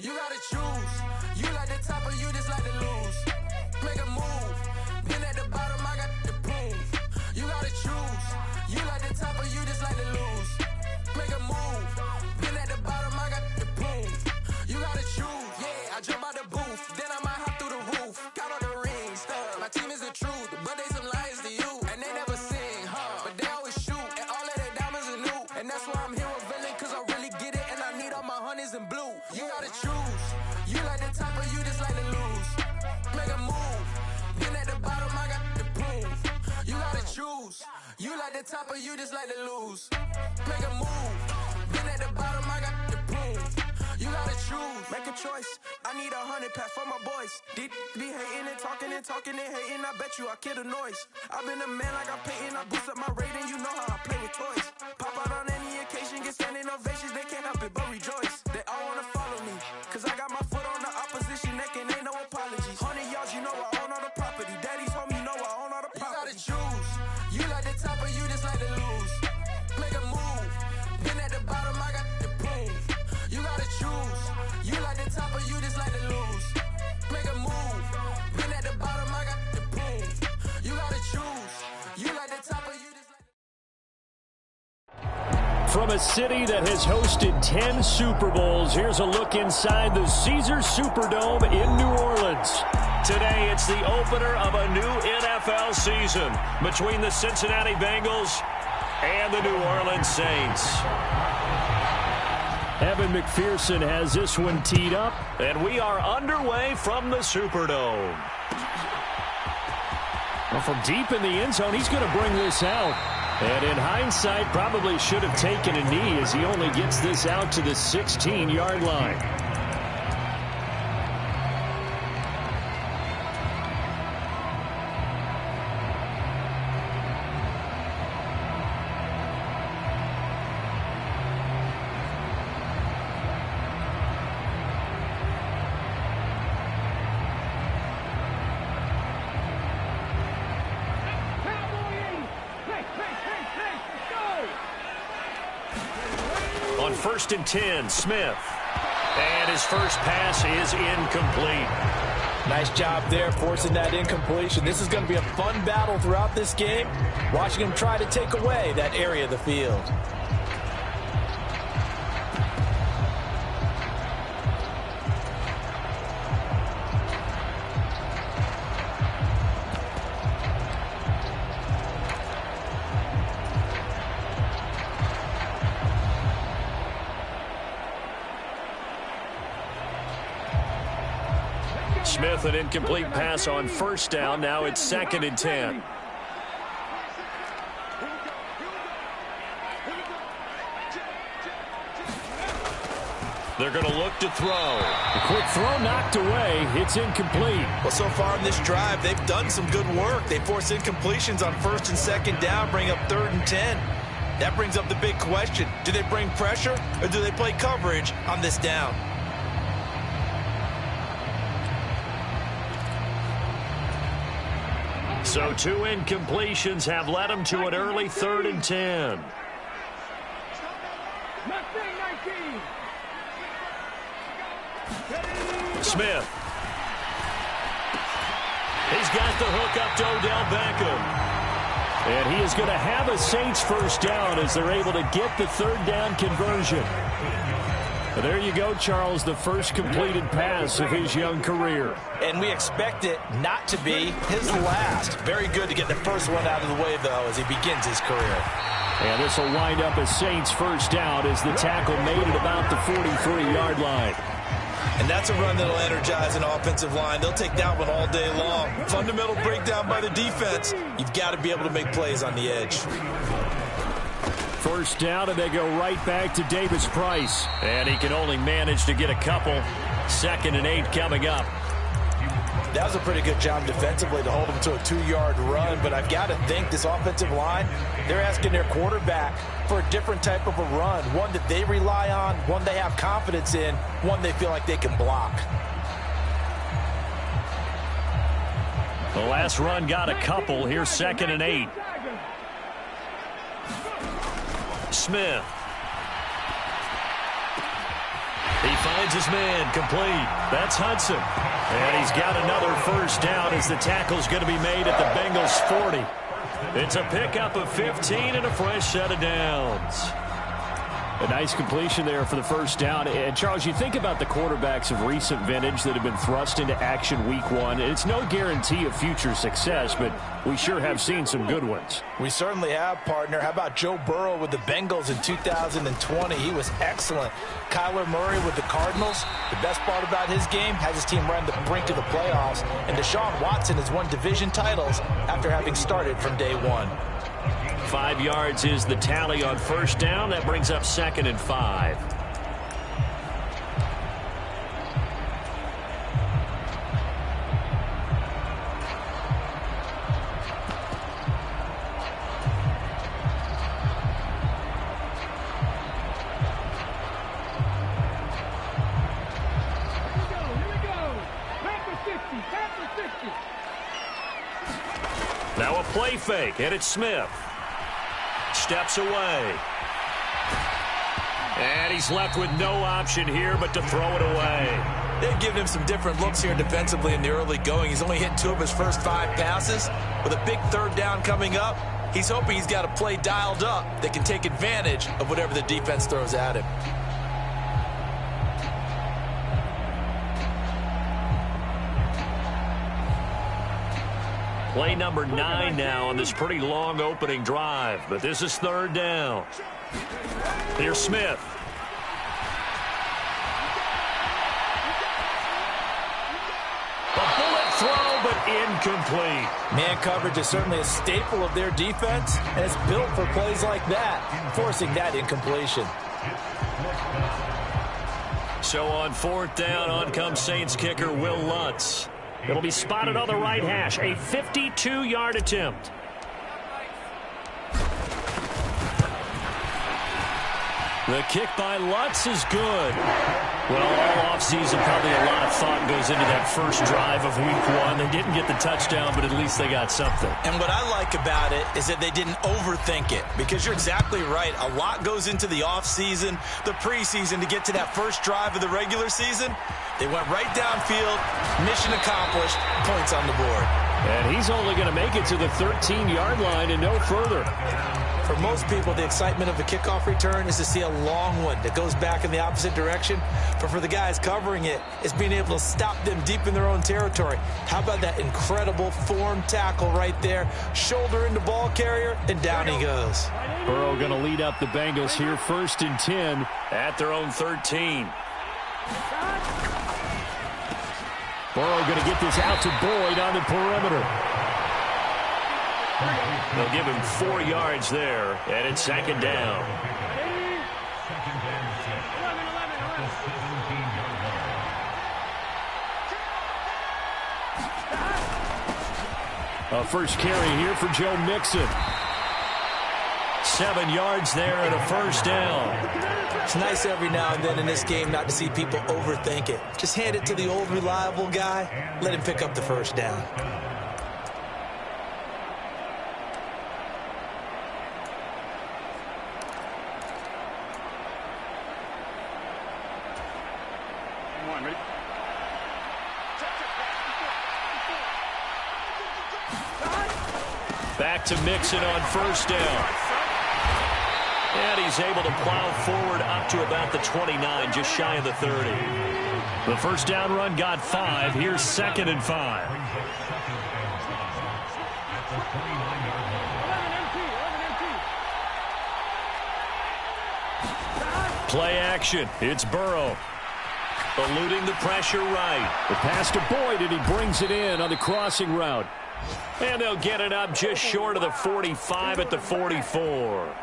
You gotta choose. You like the top or you just like to lose. Make a move. Been at the bottom, I got the prove. You gotta choose. You like the top or you just like to lose. Make a move. Been at the bottom, I got the prove. You gotta choose. Yeah, I jump out the booth. Then I might hop through the roof. Count on the rings. My team is the truth, but they some liars to you. And they never sing, but they always shoot. And all of their diamonds are new. And that's why I'm here with villain, cause I really get it. And I need all my honeys in blue. You gotta choose. You like the top or you just like to lose. Make a move. Been at the bottom, I got the proof. You gotta choose. You like the top or you just like to lose. Make a move. Been at the bottom, I got the proof. You gotta choose. Make a choice. I need 100 pack for my boys. Be hating and talking and talking and hating. I bet you I kill the noise. I've been a man like I'm Peyton. I boost up my rating. You know how I play with toys. Pop out on any occasion, get standing ovations. They can't help it but rejoice. They all wanna follow me, cause I got my foot on the opposition neck and ain't no apologies. 100 yards, you know I own all the property. Daddy's home, you know I own all the property. You gotta choose. You like the top or you just like to lose. Make a move. Been at the bottom, I got the proof. You gotta choose. You like the top or you just like to lose. Make a move. Been at the bottom, I got the proof. You gotta choose. You like the top or you just like From a city that has hosted 10 Super Bowls, here's a look inside the Caesars Superdome in New Orleans. Today, it's the opener of a new NFL season between the Cincinnati Bengals and the New Orleans Saints. Evan McPherson has this one teed up, and we are underway from the Superdome. Well, from deep in the end zone, he's going to bring this out. And in hindsight, probably should have taken a knee as he only gets this out to the 16-yard line. First and 10, Smith. And his first pass is incomplete. Nice job there forcing that incompletion. This is going to be a fun battle throughout this game. Watching him try to take away that area of the field. Smith, an incomplete pass on first down. Now it's 2nd and 10. They're going to look to throw. A quick throw knocked away. It's incomplete. Well, so far in this drive, they've done some good work. They force incompletions on 1st and 2nd down, bring up 3rd and 10. That brings up the big question. Do they bring pressure or do they play coverage on this down? So 2 incompletions have led them to an early 3rd and 10. Smith. He's got the hook up to Odell Beckham. And he is going to have a Saints first down as they're able to get the 3rd down conversion. But there you go, Charles, the first completed pass of his young career. And we expect it not to be his last. Very good to get the first one out of the way, though, as he begins his career. And this will wind up a Saints first down as the tackle made it about the 43-yard line. And that's a run that'll energize an offensive line. They'll take that one all day long. Fundamental breakdown by the defense. You've got to be able to make plays on the edge. First down, and they go right back to Davis Price. And he can only manage to get a couple. 2nd and 8 coming up. That was a pretty good job defensively to hold him to a 2-yard run, but I've got to think this offensive line, they're asking their quarterback for a different type of a run, one that they rely on, one they have confidence in, one they feel like they can block. The last run got a couple. Here's 2nd and 8. Smith. He finds his man, complete. That's Hudson. And he's got another first down as the tackle's going to be made at the Bengals' 40. It's a pickup of 15 and a fresh set of downs. A nice completion there for the first down. And, Charles, you think about the quarterbacks of recent vintage that have been thrust into action week one. It's no guarantee of future success, but we sure have seen some good ones. We certainly have, partner. How about Joe Burrow with the Bengals in 2020? He was excellent. Kyler Murray with the Cardinals. The best part about his game has his team right on the brink of the playoffs. And Deshaun Watson has won division titles after having started from day one. 5 yards is the tally on first down. That brings up 2nd and 5. Now a play fake, and it's Smith. Steps away. And he's left with no option here but to throw it away. They've given him some different looks here defensively in the early going. He's only hit 2 of his first 5 passes. With a big third down coming up, he's hoping he's got a play dialed up that can take advantage of whatever the defense throws at him. Play number 9 now on this pretty long opening drive. But this is 3rd down. Here's Smith. A bullet throw, but incomplete. Man coverage is certainly a staple of their defense, and it's built for plays like that, forcing that incompletion. So on 4th down, on comes Saints kicker Will Lutz. It'll be spotted on the right hash. A 52-yard attempt. The kick by Lutz is good. Well, all offseason, probably a lot of thought goes into that first drive of week one. They didn't get the touchdown, but at least they got something. And what I like about it is that they didn't overthink it, because you're exactly right. A lot goes into the offseason, the preseason, to get to that first drive of the regular season. They went right downfield, mission accomplished, points on the board. And he's only going to make it to the 13-yard line and no further. For most people, the excitement of the kickoff return is to see a long one that goes back in the opposite direction. But for the guys covering it, it's being able to stop them deep in their own territory. How about that incredible form tackle right there? Shoulder into ball carrier, and down he goes. Burrow going to lead up the Bengals here, 1st and 10 at their own 13. Burrow going to get this out to Boyd on the perimeter. They'll give him 4 yards there, and it's 2nd down. A first carry here for Joe Mixon. 7 yards there and a first down. It's nice every now and then in this game not to see people overthink it. Just hand it to the old reliable guy. Let him pick up the first down. Back to Mixon on first down. And he's able to plow forward up to about the 29, just shy of the 30. The first down run got 5. Here's 2nd and 5. Play action. It's Burrow. Eluding the pressure right. The pass to Boyd, and he brings it in on the crossing route. And they'll get it up just short of the 45 at the 44.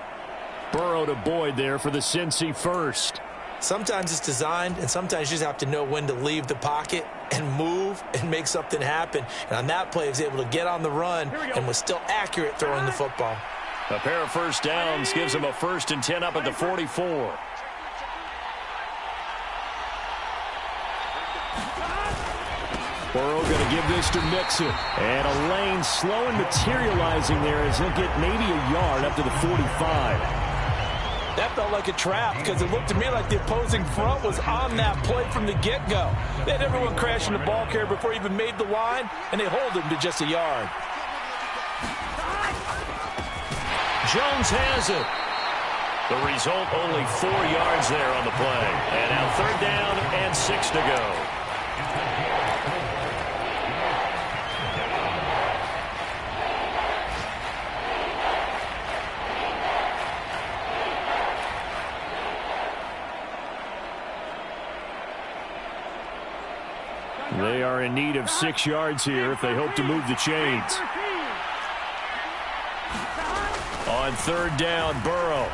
Burrow to Boyd there for the Cincy first. Sometimes it's designed, and sometimes you just have to know when to leave the pocket and move and make something happen. And on that play, he was able to get on the run and was still accurate throwing the football. A pair of first downs gives him a 1st and 10 up at the 44. Burrow going to give this to Mixon. And a lane slow and materializing there as he'll get maybe a yard up to the 45. That felt like a trap because it looked to me like the opposing front was on that play from the get-go. They had everyone crashing the ball carrier before he even made the line, and they hold him to just a yard. Jones has it. The result, only 4 yards there on the play. And now 3rd down and 6 to go. They are in need of 6 yards here if they hope to move the chains. On 3rd down, Burrow.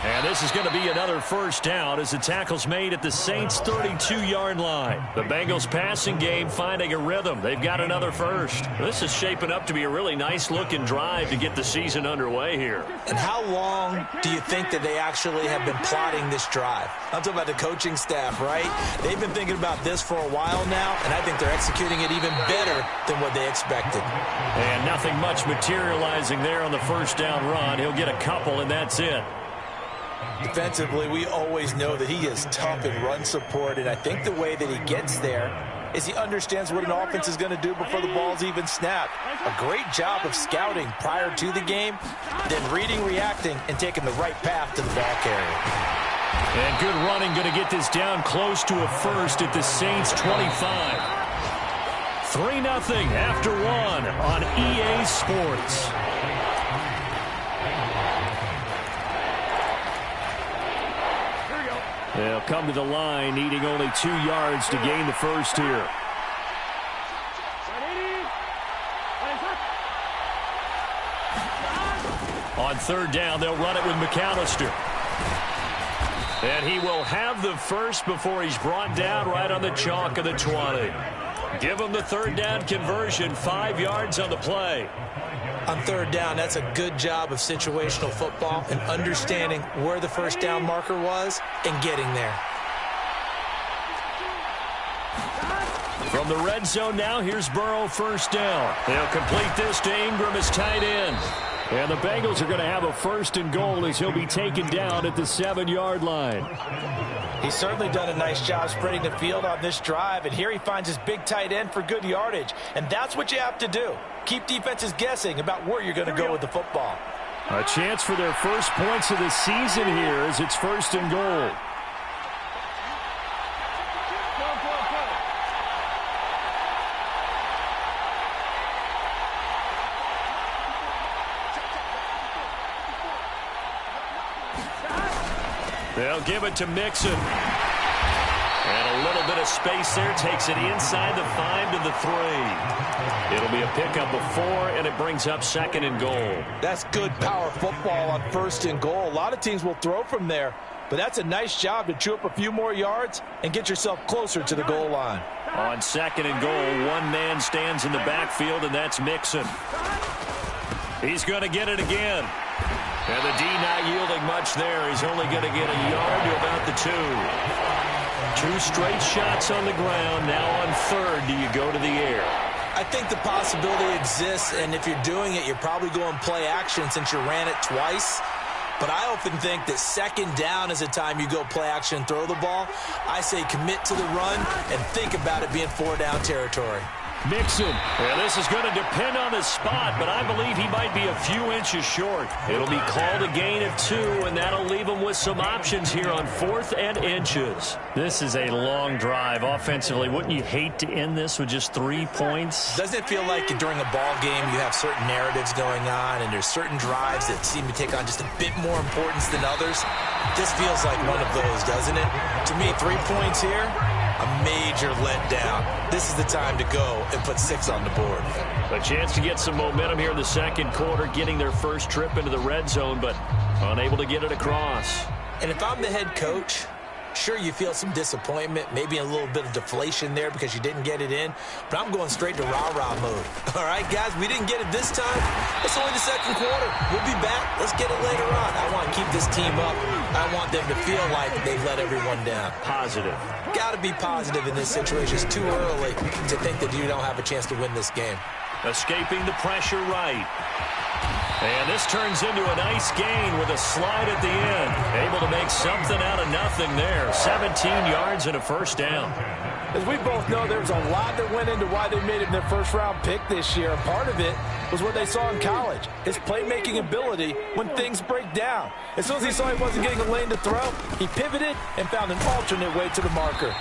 And this is going to be another 1st down as the tackle's made at the Saints' 32-yard line. The Bengals passing game finding a rhythm. They've got another 1st. This is shaping up to be a really nice-looking drive to get the season underway here. And how long do you think that they actually have been plotting this drive? I'm talking about the coaching staff, right? They've been thinking about this for a while now, and I think they're executing it even better than what they expected. And nothing much materializing there on the 1st down run. He'll get a couple, and that's it. Defensively, we always know that he is tough in run support, and I think the way that he gets there is he understands what an offense is going to do before the ball's even snapped. A great job of scouting prior to the game, then reading, reacting, and taking the right path to the ball carrier. And good running, going to get this down close to a 1st at the Saints' 25. 3-0 after 1 on EA Sports. They'll come to the line, needing only 2 yards to gain the 1st here. On 3rd down, they'll run it with McAllister. And he will have the 1st before he's brought down right on the chalk of the 20. Give him the 3rd down conversion, 5 yards on the play. On 3rd down, that's a good job of situational football and understanding where the 1st down marker was and getting there. From the red zone now, here's Burrow, 1st down. They'll complete this to Ingram as tight end. And the Bengals are going to have a 1st and goal as he'll be taken down at the 7-yard line. He's certainly done a nice job spreading the field on this drive, and here he finds his big tight end for good yardage. And that's what you have to do. Keep defenses guessing about where you're going to go with the football. A chance for their 1st points of the season here as it's 1st and goal. They'll give it to Mixon. And a little bit of space there. Takes it inside the 5 to the 3. It'll be a pickup of 4, and it brings up 2nd and goal. That's good power football on 1st and goal. A lot of teams will throw from there, but that's a nice job to chew up a few more yards and get yourself closer to the goal line. On 2nd and goal, one man stands in the backfield, and that's Mixon. He's going to get it again. And the D not yielding much there. He's only going to get a yard to about the 2. 2 straight shots on the ground. Now on 3rd, do you go to the air? I think the possibility exists, and if you're doing it, you're probably going play action since you ran it twice. But I often think that 2nd down is a time you go play action and throw the ball. I say commit to the run and think about it being 4-down territory. Mixon. Well, this is going to depend on the spot, but I believe he might be a few inches short. It'll be called a gain of 2, and that'll leave him with some options here on 4th and inches. This is a long drive offensively. Wouldn't you hate to end this with just 3 points? Doesn't it feel like during a ball game you have certain narratives going on, and there's certain drives that seem to take on just a bit more importance than others? This feels like one of those, doesn't it? To me, 3 points here, a major letdown. This is the time to go and put 6 on the board. A chance to get some momentum here in the 2nd quarter, getting their 1st trip into the red zone, but unable to get it across. And if I'm the head coach, sure, you feel some disappointment, maybe a little bit of deflation there because you didn't get it in, but I'm going straight to rah-rah mode. All right, guys, we didn't get it this time. It's only the 2nd quarter. We'll be back. Let's get it later on. I want to keep this team up. I want them to feel like they've let everyone down. Positive. Got to be positive in this situation. It's too early to think that you don't have a chance to win this game. Escaping the pressure right. And this turns into a nice gain with a slide at the end. Able to make something out of nothing there. 17 yards and a first down. As we both know, there was a lot that went into why they made him their first-round pick this year. Part of it was what they saw in college, his playmaking ability when things break down. As soon as he saw he wasn't getting a lane to throw, he pivoted and found an alternate way to the marker.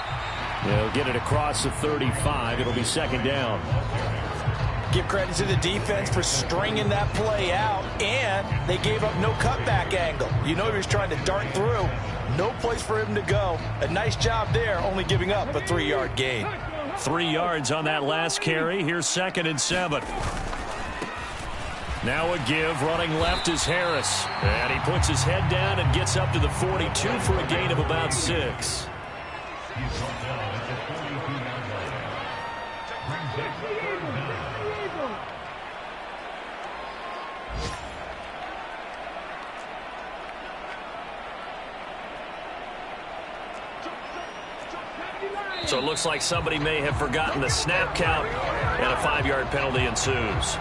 They'll get it across the 35. It'll be second down. Give credit to the defense for stringing that play out, and they gave up no cutback angle. You know he was trying to dart through. No place for him to go. A nice job there, only giving up a 3-yard gain. 3 yards on that last carry. Here's 2nd and 7. Now a give. Running left is Harris. And he puts his head down and gets up to the 42 for a gain of about 6. So it looks like somebody may have forgotten the snap count, and a 5-yard penalty ensues.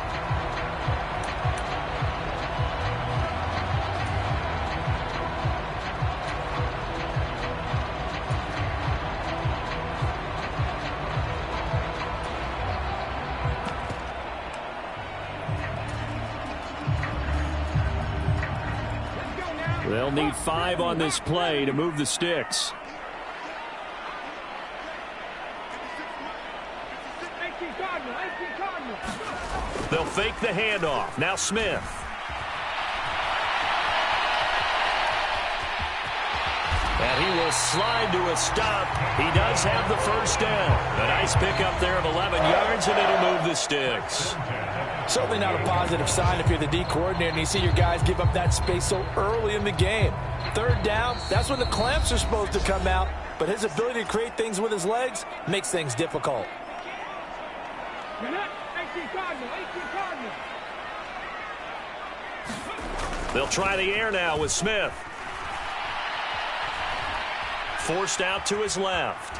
They'll need 5 on this play to move the sticks. They'll fake the handoff. Now Smith. And he will slide to a stop. He does have the first down. A nice pickup there of 11 yards, and it'll move the sticks. Certainly not a positive sign if you're the D coordinator and you see your guys give up that space so early in the game. 3rd down, that's when the clamps are supposed to come out, but his ability to create things with his legs makes things difficult. They'll try the air now with Smith. Forced out to his left.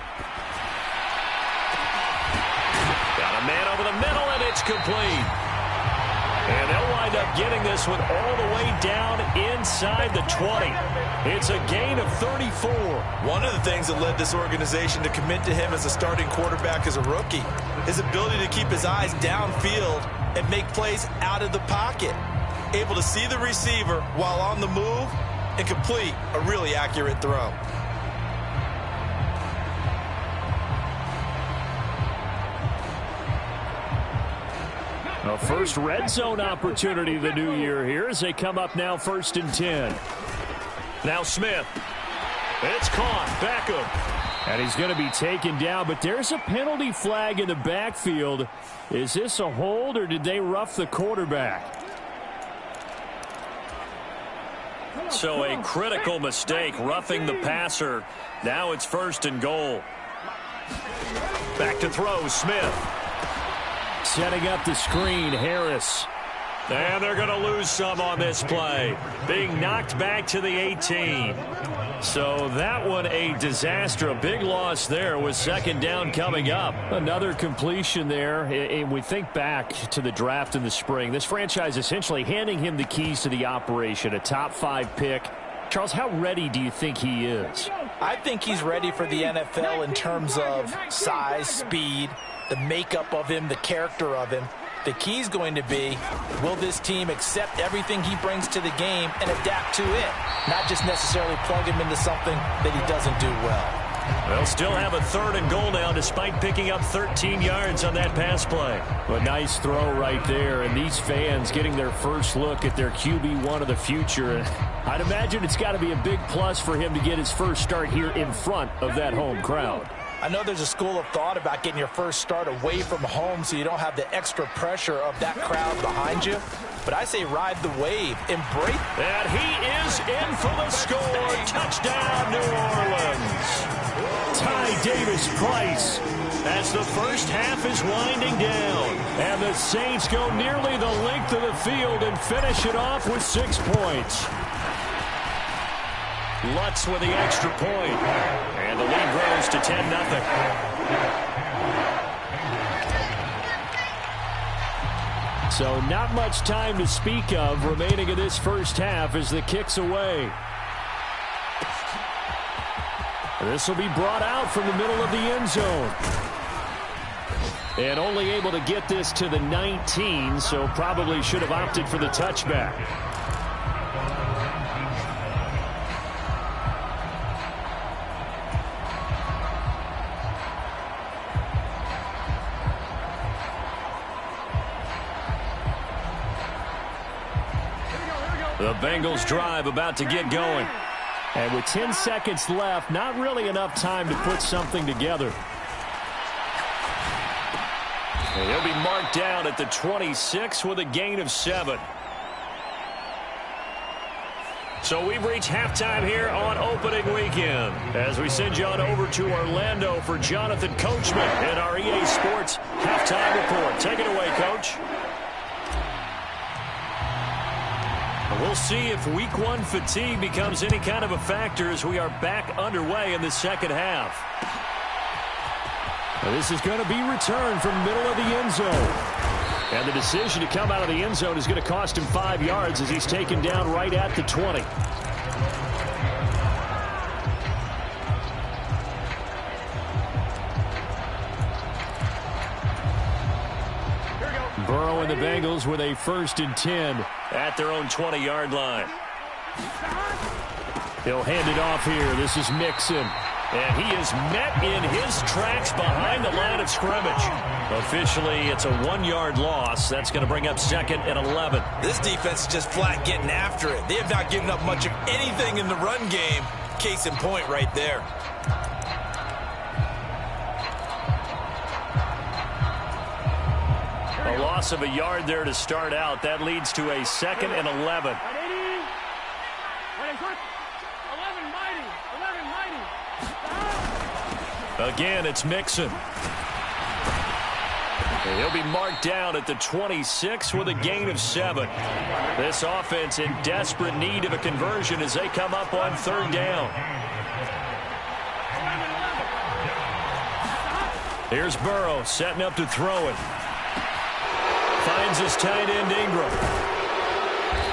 Got a man over the middle, and it's complete. And they'll wind up getting this one all the way down inside the 20. It's a gain of 34. One of the things that led this organization to commit to him as a starting quarterback as a rookie, his ability to keep his eyes downfield and make plays out of the pocket. Able to see the receiver while on the move and complete a really accurate throw. A first red zone opportunity of the new year here as they come up now 1st and 10. Now Smith. It's caught. Beckham. And he's going to be taken down, but there's a penalty flag in the backfield. Is this a hold, or did they rough the quarterback? So a critical mistake, roughing the passer. Now it's 1st and goal. Back to throw, Smith. Setting up the screen, Harris. And they're going to lose some on this play. Being knocked back to the 18. So that one a disaster. A big loss there with 2nd down coming up. Another completion there. And we think back to the draft in the spring. This franchise essentially handing him the keys to the operation. A top 5 pick. Charles, how ready do you think he is? I think he's ready for the NFL in terms of size, speed, the makeup of him, the character of him. The key is going to be, will this team accept everything he brings to the game and adapt to it? Not just necessarily plug him into something that he doesn't do well. They'll still have a 3rd and goal now despite picking up 13 yards on that pass play. A nice throw right there, and these fans getting their first look at their QB1 of the future. I'd imagine it's got to be a big plus for him to get his first start here in front of that home crowd. I know there's a school of thought about getting your first start away from home so you don't have the extra pressure of that crowd behind you. But I say ride the wave, embrace. And he is in for the score. Touchdown, New Orleans. Ty Davis-Price as the first half is winding down. And the Saints go nearly the length of the field and finish it off with 6 points. Lutz with the extra point. And the lead grows to 10-0. So not much time to speak of remaining in this first half as the kick's away. This will be brought out from the middle of the end zone. And only able to get this to the 19, so probably should have opted for the touchback. The Bengals drive about to get going. And with 10 seconds left, not really enough time to put something together. And he'll be marked down at the 26 with a gain of 7. So we've reached halftime here on opening weekend as we send you on over to Orlando for Jonathan Coachman and our EA Sports halftime report. Take it away, Coach. We'll see if week one fatigue becomes any kind of a factor as we are back underway in the second half. Now this is going to be returned from middle of the end zone. And the decision to come out of the end zone is going to cost him 5 yards as he's taken down right at the 20. Burrow and the Bengals with a 1st and 10 at their own 20-yard line. He'll hand it off here. This is Mixon. And he is met in his tracks behind the line of scrimmage. Officially, it's a 1-yard loss. That's going to bring up 2nd and 11. This defense is just flat getting after it. They have not given up much of anything in the run game. Case in point right there. A loss of a yard there to start out. That leads to a 2nd and 11. Again, it's Mixon. And he'll be marked down at the 26 with a gain of 7. This offense in desperate need of a conversion as they come up on 3rd down. Here's Burrow setting up to throw it. Finds his tight end Ingram.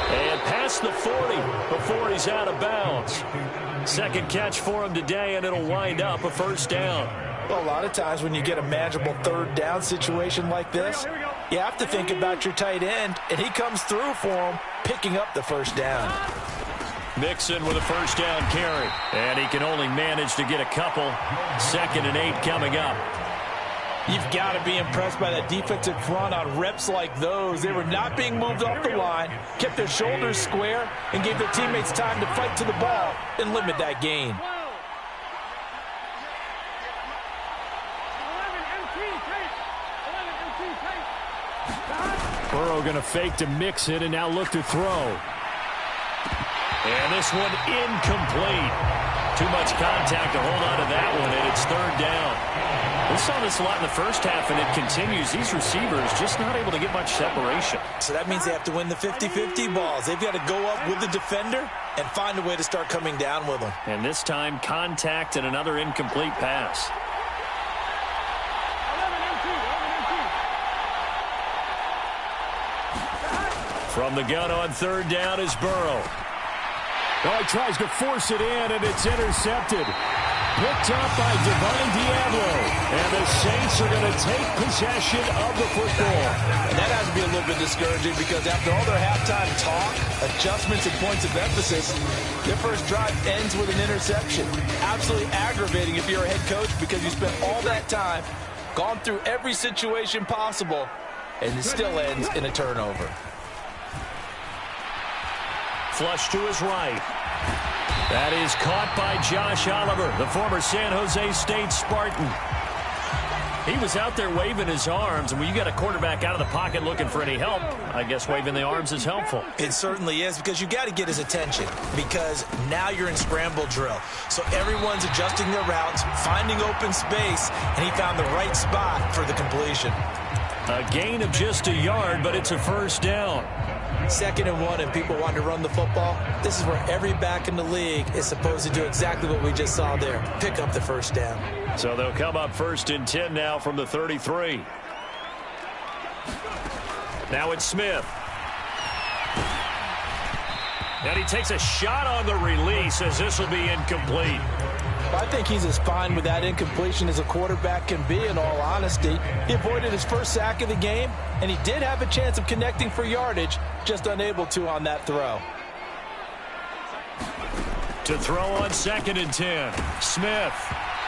And past the 40 before he's out of bounds. Second catch for him today, and it'll wind up a 1st down. Well, a lot of times when you get a manageable 3rd down situation like this, you have to think about your tight end, and he comes through for him, picking up the 1st down. Mixon with a 1st down carry. And he can only manage to get a couple. 2nd and 8 coming up. You've got to be impressed by that defensive front on reps like those. They were not being moved off the line, kept their shoulders square, and gave their teammates time to fight to the ball and limit that gain. Burrow going to fake to Mixon and now look to throw. And this one incomplete. Too much contact to hold on to that one, and it's 3rd down. We saw this a lot in the first half, and it continues. These receivers just not able to get much separation. So that means they have to win the 50-50 balls. They've got to go up with the defender and find a way to start coming down with them. And this time, contact and another incomplete pass. From the gun on 3rd down is Burrow. Oh, he tries to force it in, and it's intercepted. Picked up by Divine Diablo. And the Saints are going to take possession of the football. And that has to be a little bit discouraging because after all their halftime talk, adjustments and points of emphasis, their first drive ends with an interception. Absolutely aggravating if you're a head coach because you spent all that time, gone through every situation possible, and it still ends in a turnover. Flush to his right. That is caught by Josh Oliver, the former San Jose State Spartan. He was out there waving his arms, and when you got a quarterback out of the pocket looking for any help, I guess waving the arms is helpful. It certainly is, because you got to get his attention, because now you're in scramble drill. So everyone's adjusting their routes, finding open space, and he found the right spot for the completion. A gain of just a yard, but it's a 1st down. 2nd and 1, and people want to run the football. This is where every back in the league is supposed to do exactly what we just saw there. Pick up the 1st down. So they'll come up 1st and 10 now from the 33. Now it's Smith. And he takes a shot on the release as this will be incomplete. I think he's as fine with that incompletion as a quarterback can be, in all honesty. He avoided his first sack of the game, and he did have a chance of connecting for yardage, just unable to on that throw. To throw on 2nd and 10. Smith.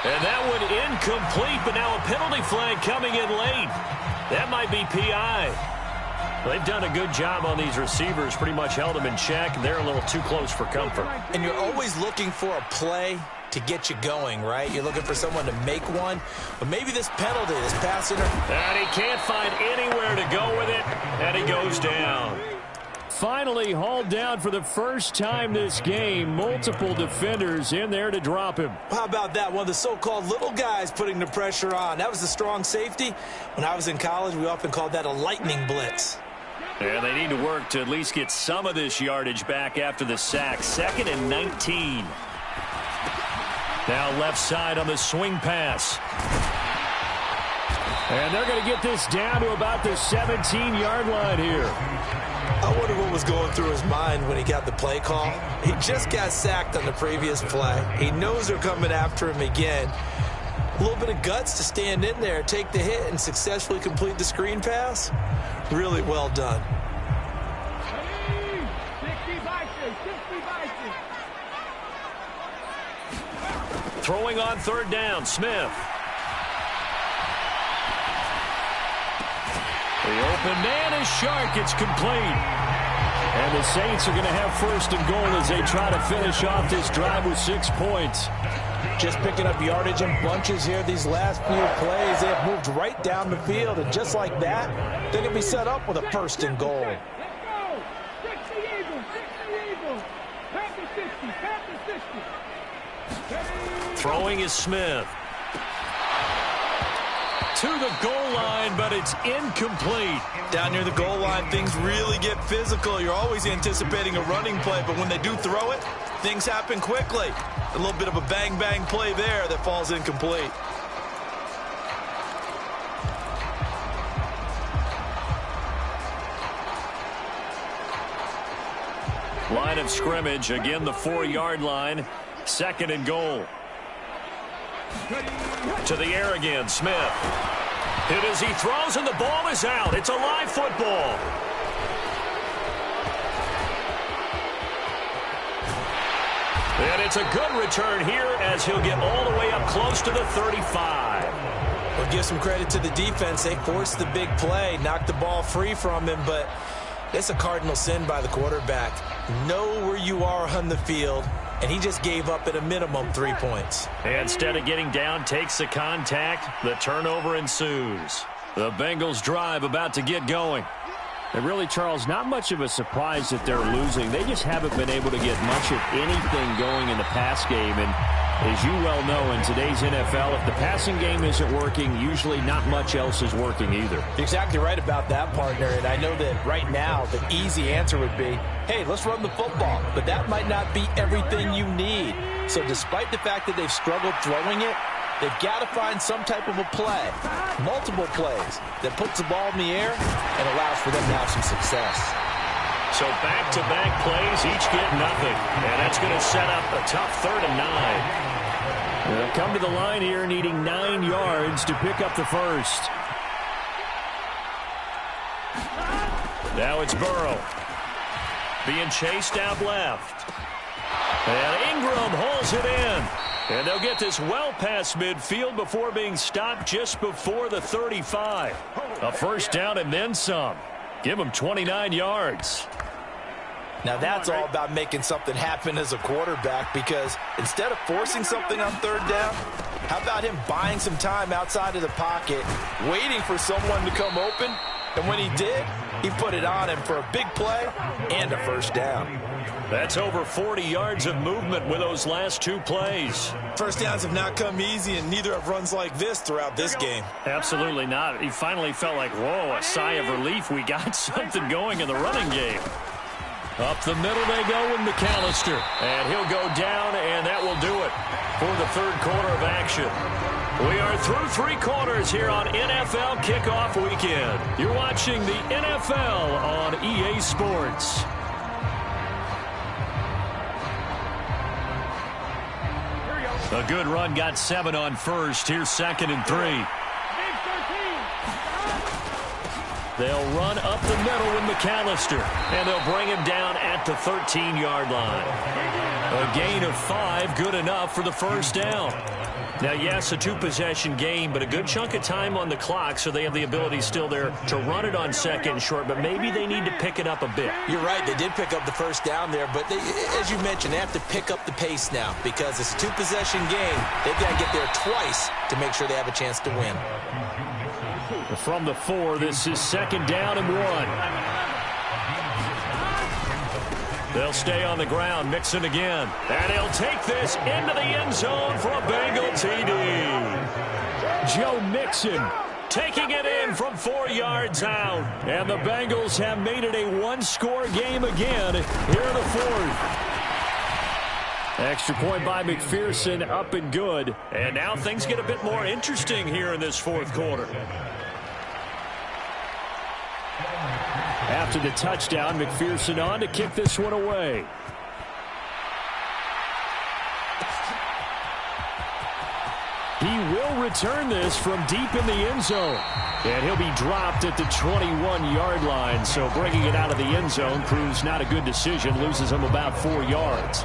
And that one incomplete, but now a penalty flag coming in late. That might be PI. They've done a good job on these receivers, pretty much held them in check. They're a little too close for comfort. And you're always looking for a play to get you going, right? You're looking for someone to make one. But maybe this penalty, this pass interference. And he can't find anywhere to go with it, and he goes down. Finally hauled down for the first time this game. Multiple defenders in there to drop him. How about that? One of the so-called little guys putting the pressure on. That was the strong safety. When I was in college, we often called that a lightning blitz. And they need to work to at least get some of this yardage back after the sack. 2nd and 19. Now left side on the swing pass. And they're going to get this down to about the 17-yard line here. I wonder what was going through his mind when he got the play call. He just got sacked on the previous play. He knows they're coming after him again. A little bit of guts to stand in there, take the hit, and successfully complete the screen pass. Really well done. Throwing on 3rd down, Smith. The open man is Shark. It's complete. And the Saints are going to have 1st and goal as they try to finish off this drive with 6 points. Just picking up yardage in bunches here these last few plays. They have moved right down the field, and just like that, they're going to be set up with a 1st and goal. Throwing is Smith. To the goal line, but it's incomplete. Down near the goal line, things really get physical. You're always anticipating a running play, but when they do throw it, things happen quickly. A little bit of a bang-bang play there that falls incomplete. Line of scrimmage, again the 4-yard line. 2nd and goal. To the air again, Smith. Hit as he throws, and the ball is out. It's a live football. And it's a good return here as he'll get all the way up close to the 35. We'll give some credit to the defense. They forced the big play, knocked the ball free from him, but it's a cardinal sin by the quarterback. Know where you are on the field, and he just gave up at a minimum 3 points. Instead of getting down, takes the contact. The turnover ensues. The Bengals drive about to get going. And really, Charles, not much of a surprise that they're losing. They just haven't been able to get much of anything going in the pass game. And as you well know, in today's NFL, if the passing game isn't working, usually not much else is working either. You're exactly right about that, partner. And I know that right now the easy answer would be, hey, let's run the football. But that might not be everything you need. So despite the fact that they've struggled throwing it, they've got to find some type of a play, multiple plays, that puts the ball in the air and allows for them to have some success. So back-to-back plays, each get nothing. And that's going to set up a tough 3rd and 9. They'll come to the line here needing 9 yards to pick up the first. Now it's Burrow. Being chased out left. And Ingram holds it in. And they'll get this well past midfield before being stopped just before the 35. A first down and then some. Give them 29 yards. Now that's all about making something happen as a quarterback, because instead of forcing something on 3rd down, how about him buying some time outside of the pocket, waiting for someone to come open, and when he did, he put it on him for a big play and a first down. That's over 40 yards of movement with those last 2 plays. First downs have not come easy, and neither have runs like this throughout this game. Absolutely not. He finally felt like, whoa, a sigh of relief. We got something going in the running game. Up the middle they go with McAllister. And he'll go down, and that will do it for the 3rd quarter of action. We are through three quarters here on NFL Kickoff Weekend. You're watching the NFL on EA Sports. A good run, got 7 on first. Here's 2nd and 3. They'll run up the middle with McAllister, and they'll bring him down at the 13-yard line. A gain of 5, good enough for the first down. Now, yes, a 2-possession game, but a good chunk of time on the clock, so they have the ability still there to run it on 2nd and short, but maybe they need to pick it up a bit. You're right, they did pick up the first down there, but as you mentioned, they have to pick up the pace now because it's a 2-possession game. They've got to get there twice to make sure they have a chance to win. From the 4, this is 2nd down and 1. They'll stay on the ground, Mixon again. And he'll take this into the end zone for a Bengal TD. Joe Mixon taking it in from 4 yards out. And the Bengals have made it a 1-score game again here in the 4th. Extra point by McPherson, up and good. And now things get a bit more interesting here in this 4th quarter. After the touchdown, McPherson on to kick this one away. He will return this from deep in the end zone. And he'll be dropped at the 21-yard line. So bringing it out of the end zone proves not a good decision. Loses him about 4 yards.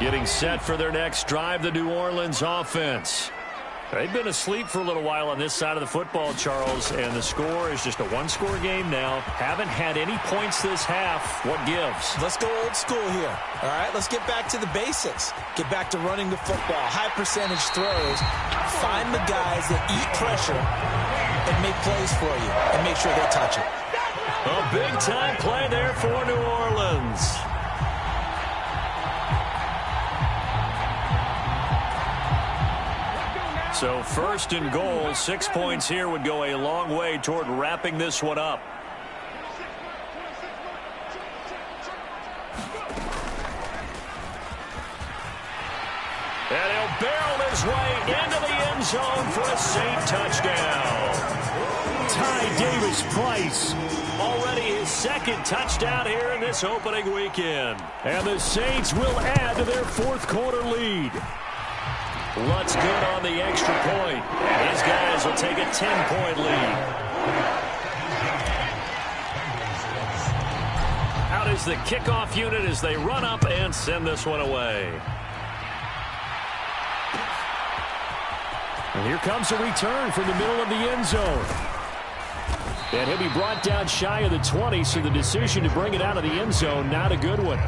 Getting set for their next drive, the New Orleans offense. They've been asleep for a little while on this side of the football, Charles, and the score is just a 1-score game now. Haven't had any points this half. What gives? Let's go old school here. All right, let's get back to the basics. Get back to running the football, high percentage throws. Find the guys that eat pressure and make plays for you and make sure they touch it. A big-time play there for New Orleans. So 1st and goal, 6 points here would go a long way toward wrapping this one up. And he'll barrel his way into the end zone for a Saint touchdown. Ty Davis-Price, already his 2nd touchdown here in this opening weekend. And the Saints will add to their 4th quarter lead. Lutz good on the extra point. And his guys will take a 10-point lead. Out is the kickoff unit as they run up and send this one away. And here comes a return from the middle of the end zone. And he'll be brought down shy of the 20, so the decision to bring it out of the end zone, not a good one.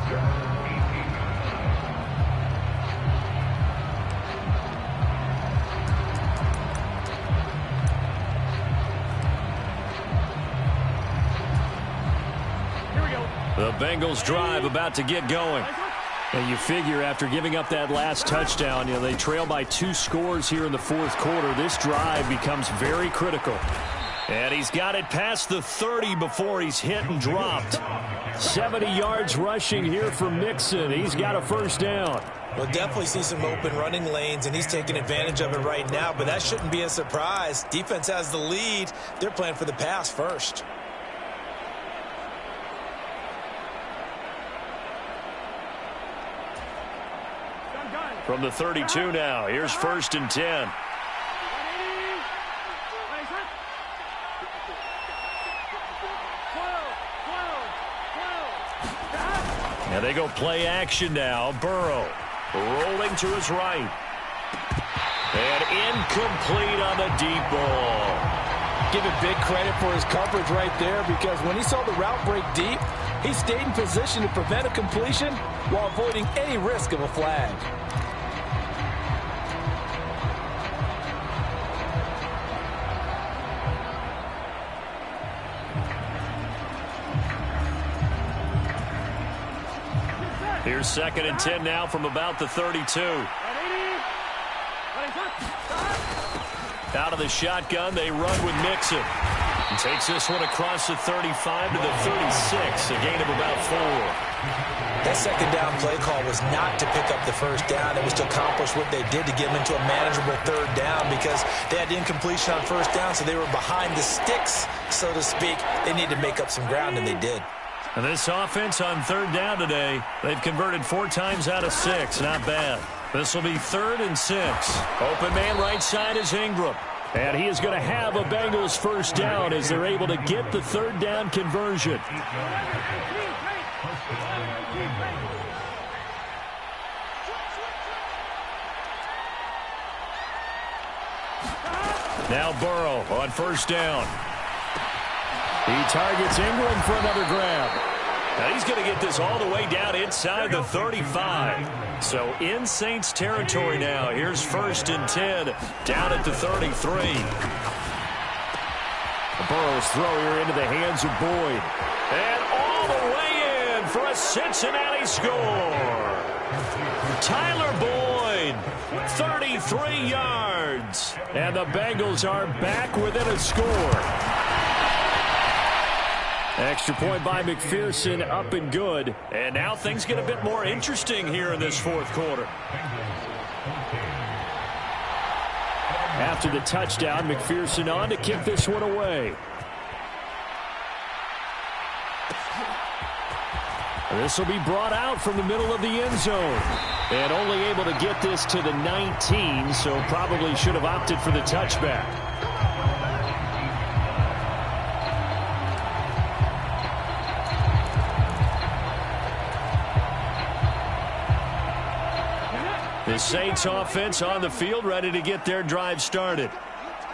The Bengals drive about to get going. And you figure after giving up that last touchdown, they trail by 2 scores here in the 4th quarter. This drive becomes very critical. And he's got it past the 30 before he's hit and dropped. 70 yards rushing here for Mixon. He's got a first down. We'll definitely see some open running lanes, and he's taking advantage of it right now, but that shouldn't be a surprise. Defense has the lead. They're playing for the pass first. From the 32 now, here's 1st and 10. And they go play action now. Burrow rolling to his right. And incomplete on the deep ball. Give it big credit for his coverage right there, because when he saw the route break deep, he stayed in position to prevent a completion while avoiding any risk of a flag. Here's 2nd and 10 now from about the 32. Out of the shotgun, they run with Mixon. And takes this one across the 35 to the 36, a gain of about 4. That second down play call was not to pick up the first down. It was to accomplish what they did to get them into a manageable third down because they had incompletion on first down, so they were behind the sticks, so to speak. They needed to make up some ground, and they did. And this offense on third down today, they've converted 4 times out of 6. Not bad. This will be 3rd and 6. Open man right side is Ingram. And he is going to have a Bengals first down as they're able to get the third down conversion. Now Burrow on first down. He targets Ingram for another grab. Now he's going to get this all the way down inside the 35. So in Saints territory now. Here's 1st and 10 down at the 33. Burrow's throw here into the hands of Boyd. And all the way in for a Cincinnati score. Tyler Boyd, 33 yards. And the Bengals are back within a score. Extra point by McPherson, up and good. And now things get a bit more interesting here in this 4th quarter. After the touchdown, McPherson on to kick this one away. This will be brought out from the middle of the end zone. And only able to get this to the 19, so probably should have opted for the touchback. The Saints offense on the field, ready to get their drive started.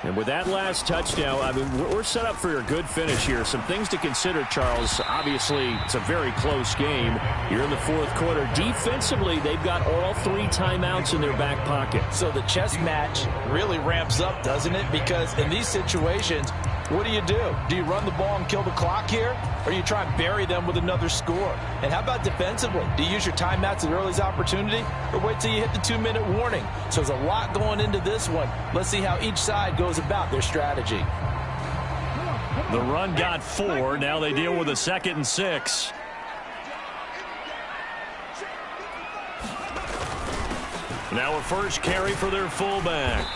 And with that last touchdown, I mean, we're set up for a good finish here. Some things to consider, Charles. Obviously, it's a very close game. You're in the 4th quarter. Defensively, they've got all 3 timeouts in their back pocket. So the chess match really ramps up, doesn't it? Because in these situations, what do? Do you run the ball and kill the clock here? Or you try and bury them with another score? And how about defensively? Do you use your timeouts at earliest opportunity? Or wait till you hit the 2-minute warning? So there's a lot going into this one. Let's see how each side goes about their strategy. The run got 4. Now they deal with a 2nd and 6. Now a first carry for their fullback.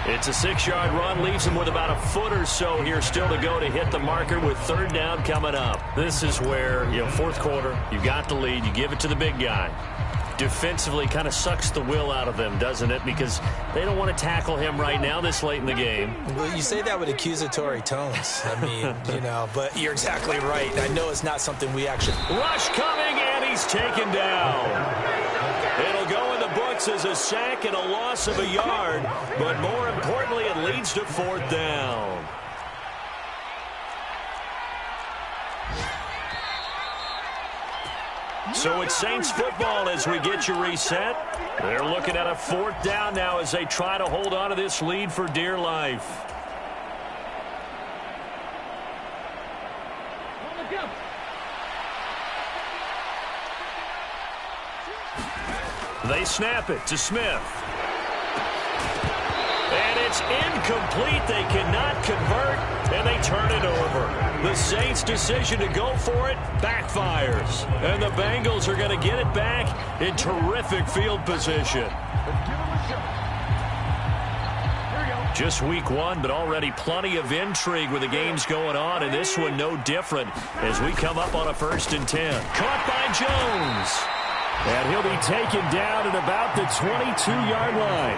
It's a 6-yard run, leaves them with about a foot or so here still to go to hit the marker with 3rd down coming up. This is where, 4th quarter, you got the lead, you give it to the big guy. Defensively kind of sucks the will out of them, doesn't it? Because they don't want to tackle him right now this late in the game. Well, you say that with accusatory tones. I mean, but you're exactly right. I know it's not something we actually... Rush coming, and he's taken down. It'll go in the books as a sack and a loss of a yard, but more importantly, it leads to 4th down. So it's Saints football as we get you reset. They're looking at a 4th down now as they try to hold on to this lead for dear life. They snap it to Smith. And it's incomplete. They cannot convert, and they turn it over. The Saints' decision to go for it backfires. And the Bengals are going to get it back in terrific field position. Just week 1, but already plenty of intrigue with the games going on, and this one no different as we come up on a 1st and 10. Caught by Jones. And he'll be taken down at about the 22-yard line.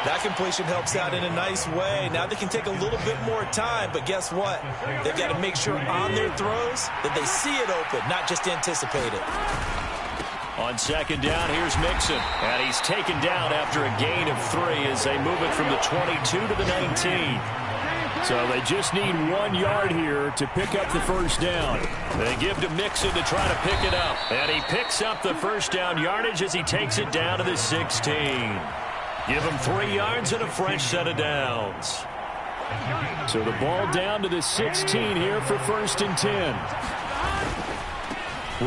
That completion helps out in a nice way. Now they can take a little bit more time, but guess what? They've got to make sure on their throws that they see it open, not just anticipate it. On 2nd down, here's Mixon. And he's taken down after a gain of 3 as they move it from the 22 to the 19. So they just need 1 yard here to pick up the first down. They give to Mixon to try to pick it up. And he picks up the first down yardage as he takes it down to the 16. Give him 3 yards and a fresh set of downs. So the ball down to the 16 here for 1st and 10.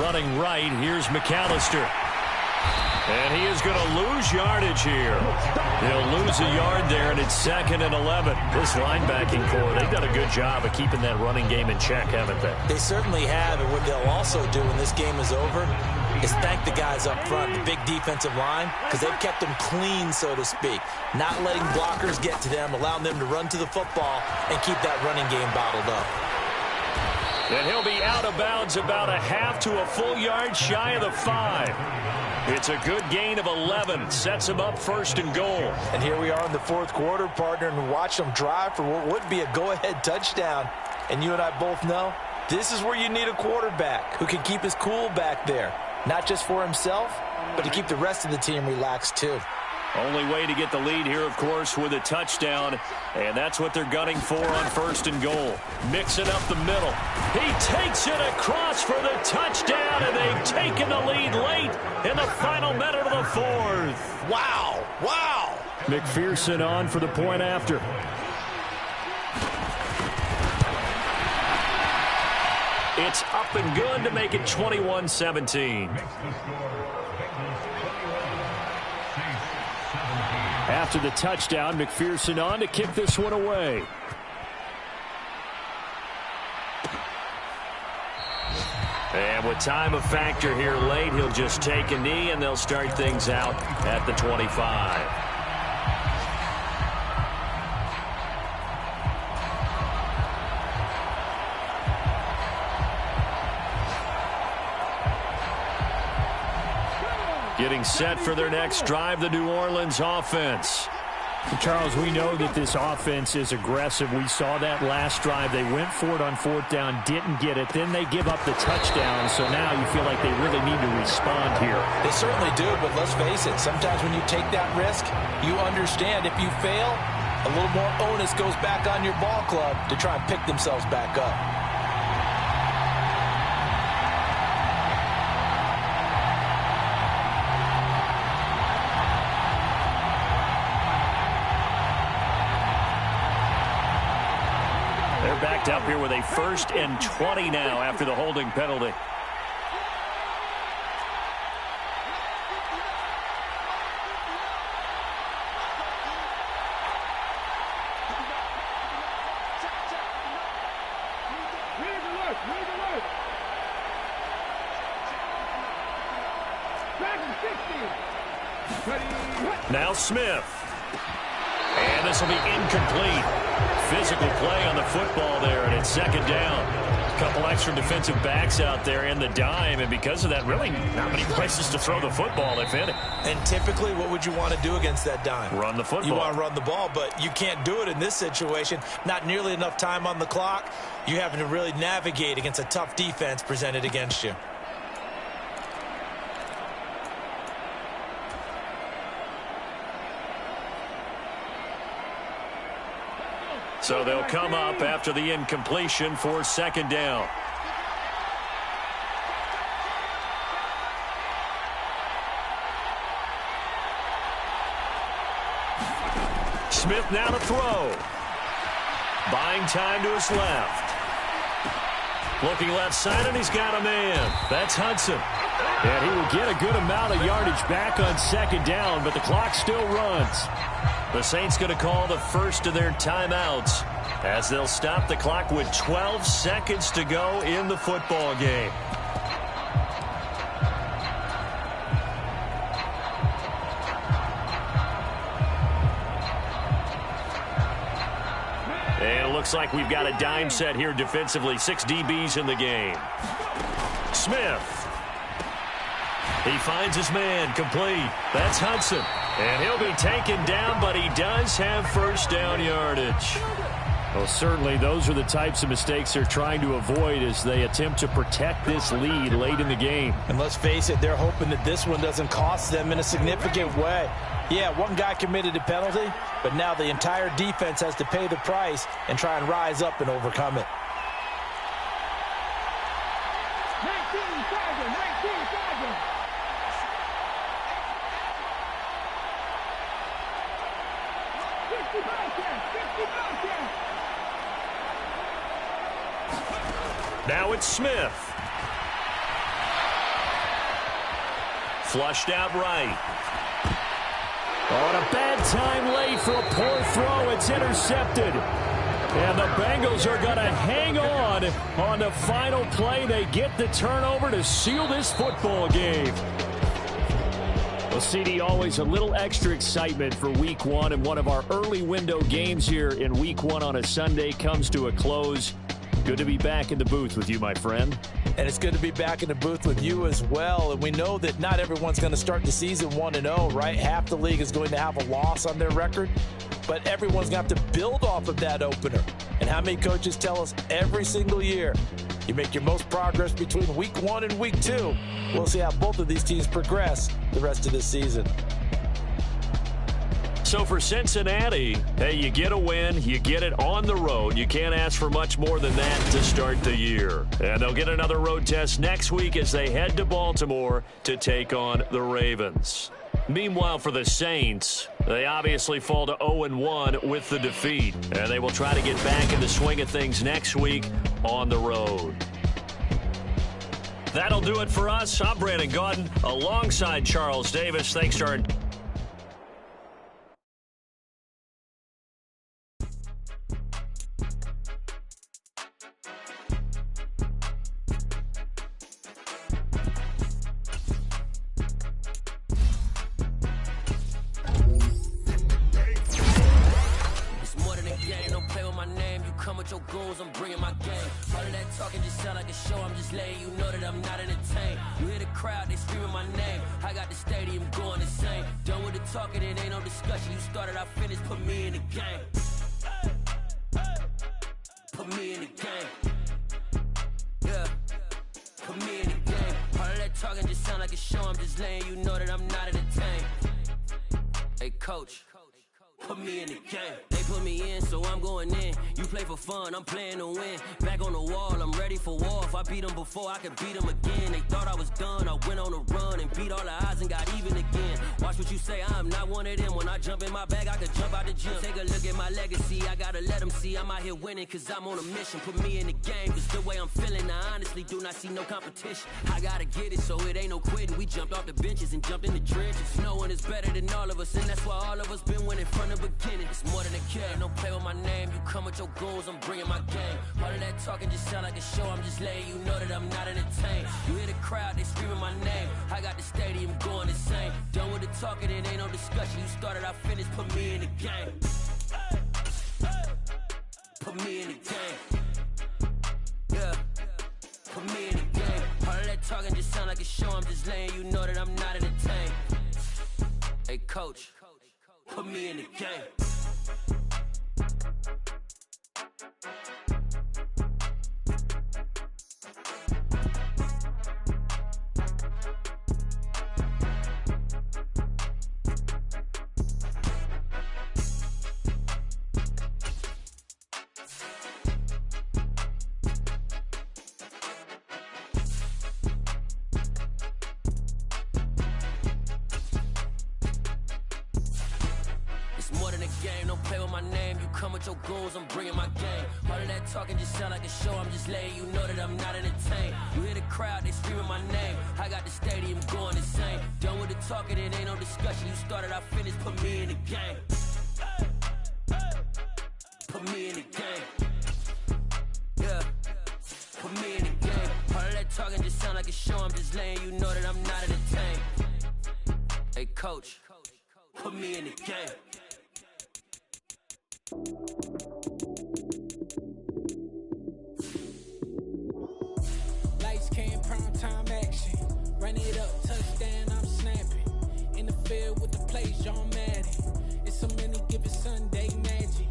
Running right, here's McAllister. And he is going to lose yardage here. They'll lose a yard there, and it's 2nd and 11. This linebacking core, they've done a good job of keeping that running game in check, haven't they? They certainly have, and what they'll also do when this game is over is thank the guys up front, the big defensive line, because they've kept them clean, so to speak. Not letting blockers get to them, allowing them to run to the football and keep that running game bottled up. And he'll be out of bounds about a half to a full yard shy of the 5. It's a good gain of 11. Sets him up 1st and goal. And here we are in the 4th quarter, partner, and watch them drive for what would be a go-ahead touchdown. And you and I both know this is where you need a quarterback who can keep his cool back there. Not just for himself, but to keep the rest of the team relaxed too. Only way to get the lead here, of course, with a touchdown. And that's what they're gunning for on 1st and goal. Mixing up the middle. He takes it across for the touchdown, and they've taken the lead late in the final minute of the 4th. Wow, wow. McPherson on for the point after. It's up and good to make it 21-17. After the touchdown, McPherson on to kick this one away. And with time a factor here late, he'll just take a knee, and they'll start things out at the 25. Getting set for their next drive, the New Orleans offense. Charles, we know that this offense is aggressive. We saw that last drive. They went for it on 4th down, didn't get it. Then they give up the touchdown, so now you feel like they really need to respond here. They certainly do, but let's face it, sometimes when you take that risk, you understand if you fail, a little more onus goes back on your ball club to try and pick themselves back up. Backed up here with a 1st and 20 now after the holding penalty. Now Smith. And this will be incomplete. Physical play on the football there, and it's 2nd down. A couple extra defensive backs out there in the dime, and because of that, really not many places to throw the football, if any. And typically, what would you want to do against that dime? Run the football. You want to run the ball, but you can't do it in this situation. Not nearly enough time on the clock. You're having to really navigate against a tough defense presented against you. So they'll come up after the incompletion for 2nd down. Smith now to throw. Buying time to his left. Looking left side, and he's got a man. That's Hudson. And he will get a good amount of yardage back on 2nd down, but the clock still runs. The Saints going to call the first of their timeouts as they'll stop the clock with 12 seconds to go in the football game. And it looks like we've got a dime set here defensively. 6 DBs in the game. Smith. He finds his man, complete. That's Hudson. And he'll be taken down, but he does have 1st down yardage. Well, certainly those are the types of mistakes they're trying to avoid as they attempt to protect this lead late in the game. And let's face it, they're hoping that this one doesn't cost them in a significant way. Yeah, one guy committed a penalty, but now the entire defense has to pay the price and try and rise up and overcome it. Now it's Smith. Flushed out right. On a bad time late for a poor throw. It's intercepted. And the Bengals are going to hang on the final play. They get the turnover to seal this football game. Well, CD, always a little extra excitement for Week 1, and one of our early window games here in Week 1 on a Sunday comes to a close. Good to be back in the booth with you, my friend. And it's good to be back in the booth with you as well. And we know that not everyone's going to start the season 1-0, right? Half the league is going to have a loss on their record, but everyone's going to have to build off of that opener. And how many coaches tell us every single year, you make your most progress between Week 1 and Week 2. We'll see how both of these teams progress the rest of this season. So for Cincinnati, hey, you get a win, you get it on the road. You can't ask for much more than that to start the year. And they'll get another road test next week as they head to Baltimore to take on the Ravens. Meanwhile, for the Saints, they obviously fall to 0-1 with the defeat. And they will try to get back in the swing of things next week on the road. That'll do it for us. I'm Brandon Gaudin alongside Charles Davis. Thanks to our your goons, I'm bringing my game. All of that talking just sound like a show, I'm just letting you know that I'm not entertained. You hear the crowd, they screaming my name. I got the stadium going insane. Done with the talking, it ain't no discussion. You started, I finished, put me in the game. Put me in the game. Yeah, put me in the game. All of that talking just sound like a show, I'm just letting you know that I'm not entertained. Hey coach, put me in the game. They put me in, so I'm going in. You play for fun, I'm playing to win. Back on the wall, I'm ready for war. If I beat them before, I could beat them again. They thought I was done, I went on a run and beat all the odds and got even again. Watch what you say, I'm not one of them. When I jump in my bag, I could jump out the gym. Take a look at my legacy, I gotta let them see I'm out here winning, cause I'm on a mission. Put me in the game, cause the way I'm feeling, I honestly do not see no competition. I gotta get it, so it ain't no quitting. We jumped off the benches and jumped in the trenches. No one is better than all of us, and that's why all of us been winning from the beginning. It's more than a kid, don't play with my name. You come with your goons, I'm bringing my game. All of that talking just sound like a show, I'm just letting you know that I'm not entertained. You hear the crowd, they screaming my name. I got the stadium going insane. Done with the talking, it ain't no discussion. You started, I finished, put me in the game. Put me in the game. Yeah, put me in the game. All of that talking just sound like a show, I'm just letting you know that I'm not entertained. Hey coach, put me in the game. Your goals, I'm bringing my game. All of that talking just sound like a show, I'm just letting you know that I'm not entertained. You hear the crowd, they screaming my name. I got the stadium going insane. Done with the talking, it ain't no discussion. You started, I finished, put me in the game. Put me in the game. Yeah, put me in the game. All of that talking just sound like a show, I'm just letting you know that I'm not entertained. Hey coach, put me in the game. Lights came, prime time action. Run it up, touchdown, I'm snapping. In the field with the play, John Madden. It's so many given Sunday magic.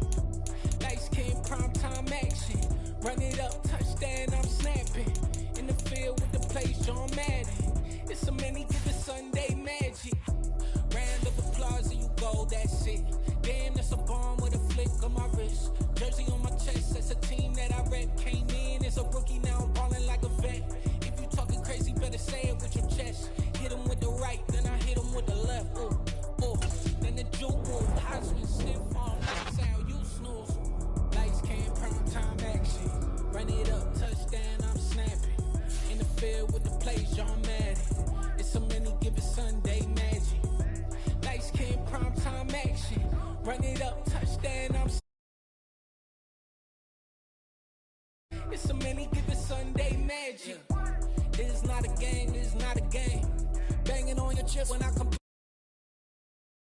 Lights came, prime time action. Run it up, touchdown, I'm snapping. In the field with the play, John Madden. It's so many given Sunday magic. Round of applause and you go, that's it. Damn, that's a bomb with a flick on my wrist. Jersey on my chest, that's a team that I rep. Came in as a rookie, now I'm ballin' like a vet. If you talking crazy, better say it with your chest. Hit him with the right, then I hit him with the left. Ooh, ooh. Then the juke, ooh. Heisman, sniff on, lights out, you snooze. Lights came, prime time action. Run it up, touchdown, I'm snapping. In the field with the plays, John Madden. It's so many given Sunday magic. Lights came, prime time Run it up, touchdown, I'm it's a many given Sunday magic. It is not a game, it is not a game. Banging on your chest when I come